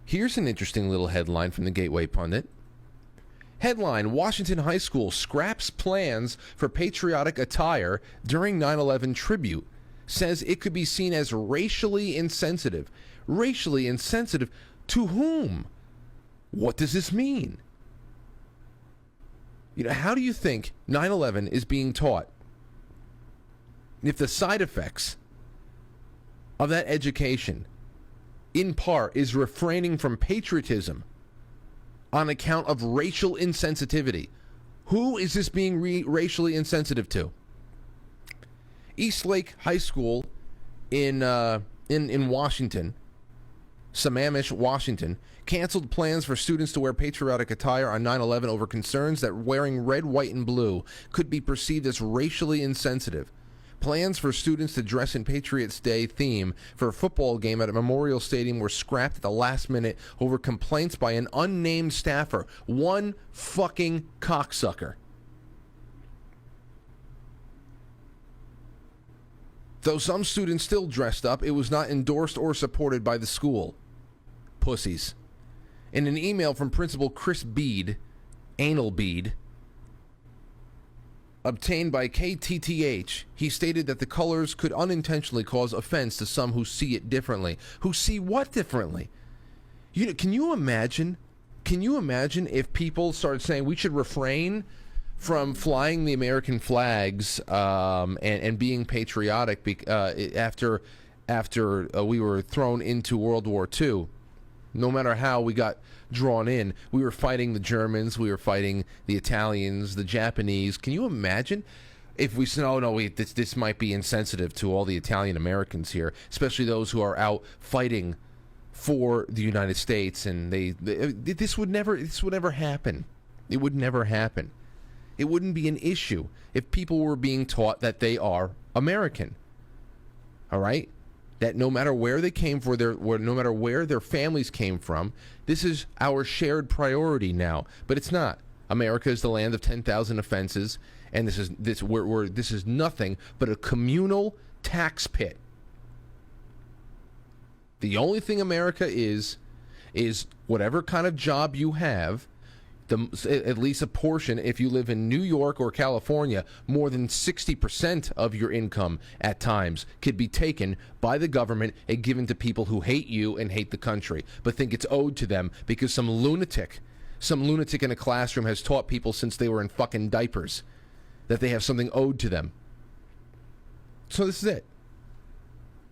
Here's an interesting little headline from the Gateway Pundit. Headline, Washington High School scraps plans for patriotic attire during 9/11 tribute. Says it could be seen as racially insensitive. Racially insensitive to whom? What does this mean? How do you think 9/11 is being taught if the side effects of that education, in part, is refraining from patriotism on account of racial insensitivity? Who is this being racially insensitive to? Eastlake High School in Washington, Sammamish, Washington, canceled plans for students to wear patriotic attire on 9/11 over concerns that wearing red, white, and blue could be perceived as racially insensitive. Plans for students to dress in Patriots Day theme for a football game at a Memorial Stadium were scrapped at the last minute over complaints by an unnamed staffer. One fucking cocksucker. Though some students still dressed up, it was not endorsed or supported by the school. Pussies. In an email from Principal Chris Bede, Anal Bede, obtained by KTTH, he stated that the colors could unintentionally cause offense to some who see it differently. Who see what differently? Can you imagine if people started saying we should refrain from flying the American flags and being patriotic after we were thrown into World War II? No matter how we got drawn in, we were fighting the Germans, we were fighting the Italians, the Japanese. Can you imagine if we said, oh, no, this might be insensitive to all the Italian Americans here, especially those who are out fighting for the United States, and this would never happen. It would never happen. It wouldn't be an issue if people were being taught that they are American. All right? That no matter where they came from, no matter where their families came from, this is our shared priority now. But it's not. America is the land of 10,000 offenses, and this is nothing but a communal tax pit. The only thing America is whatever kind of job you have. At least a portion, if you live in New York or California, more than 60% of your income at times could be taken by the government and given to people who hate you and hate the country, but think it's owed to them because some lunatic in a classroom has taught people since they were in fucking diapers that they have something owed to them. So this is it.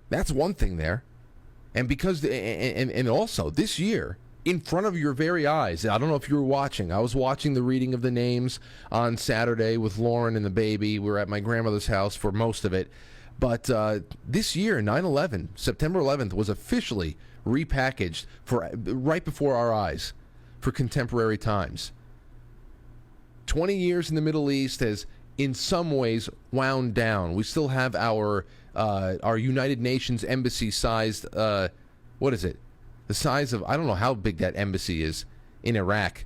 That's one thing there. And because, and also this year, in front of your very eyes. I don't know if you were watching. I was watching the reading of the names on Saturday with Lauren and the baby. We were at my grandmother's house for most of it. But this year, 9/11, September 11th, was officially repackaged for right before our eyes for contemporary times. 20 years in the Middle East has, in some ways, wound down. We still have our United Nations embassy-sized, what is it? The size of, I don't know how big that embassy is in Iraq.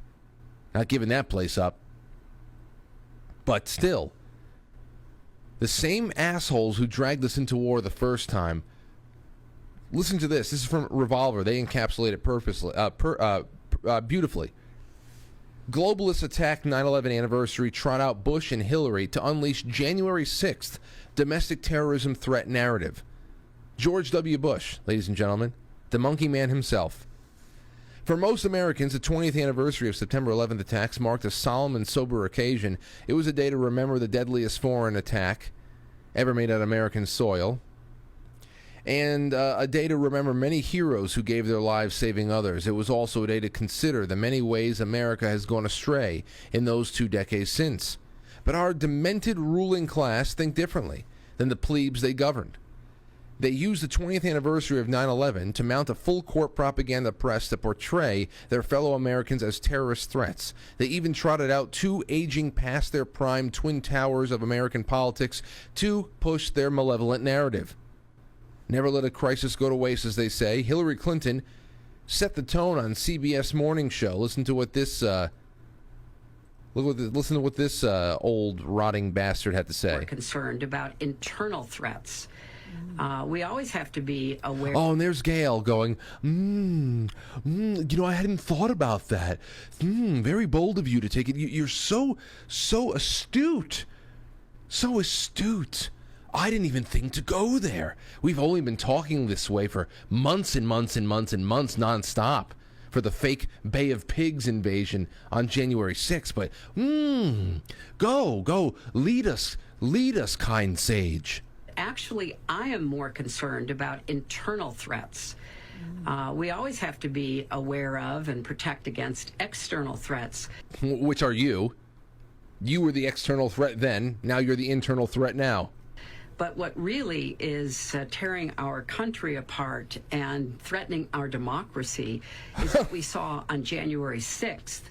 Not giving that place up. But still, the same assholes who dragged us into war the first time. Listen to this. This is from Revolver. They encapsulate it beautifully. Globalists attack 9/11 anniversary, trot out Bush and Hillary to unleash January 6th domestic terrorism threat narrative. George W. Bush, ladies and gentlemen. The monkey man himself. For most Americans, the 20th anniversary of September 11th attacks marked a solemn and sober occasion. It was a day to remember the deadliest foreign attack ever made on American soil, and a day to remember many heroes who gave their lives saving others. It was also a day to consider the many ways America has gone astray in those 2 decades since. But our demented ruling class think differently than the plebes they governed. They used the 20th anniversary of 9/11 to mount a full-court propaganda press to portray their fellow Americans as terrorist threats. They even trotted out 2 aging past their prime twin towers of American politics to push their malevolent narrative. Never let a crisis go to waste, as they say. Hillary Clinton set the tone on CBS Morning Show. Listen to what this old rotting bastard had to say. We're concerned about internal threats. We always have to be aware. Oh, and there's Gail going, I hadn't thought about that. Very bold of you to take it. You're so astute. So astute. I didn't even think to go there. We've only been talking this way for months and months and months and months nonstop for the fake Bay of Pigs invasion on January 6th. But, go, lead us, kind sage. Actually, I am more concerned about internal threats. We always have to be aware of and protect against external threats. Which are you. You were the external threat then. Now you're the internal threat now. But what really is tearing our country apart and threatening our democracy is what we saw on January 6th.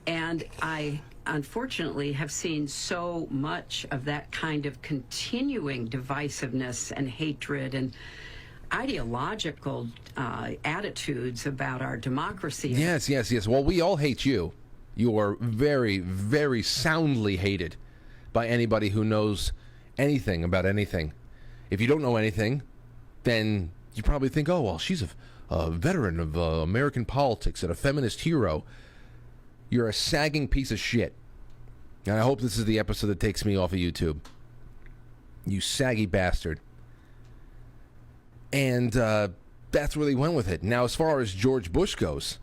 And I unfortunately have seen so much of that kind of continuing divisiveness and hatred and ideological attitudes about our democracy. Yes. Well, we all hate you. You are very, very soundly hated by anybody who knows anything about anything. If you don't know anything, then you probably think, oh, well, she's a veteran of American politics and a feminist hero. You're a sagging piece of shit. And I hope this is the episode that takes me off of YouTube. You saggy bastard. And that's where they went with it. Now, as far as George Bush goes,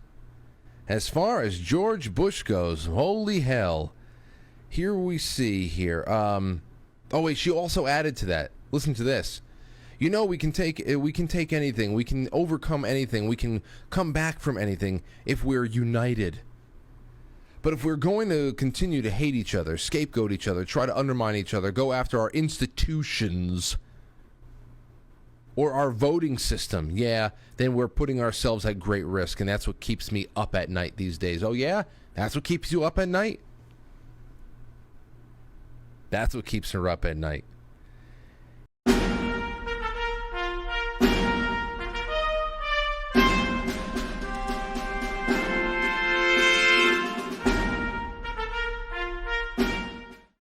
holy hell. Here we see here. Oh, wait, she also added to that. Listen to this. We can take anything. We can overcome anything. We can come back from anything if we're united. But if we're going to continue to hate each other, scapegoat each other, try to undermine each other, go after our institutions or our voting system, then we're putting ourselves at great risk, and that's what keeps me up at night these days. Oh, yeah? That's what keeps you up at night? That's what keeps her up at night.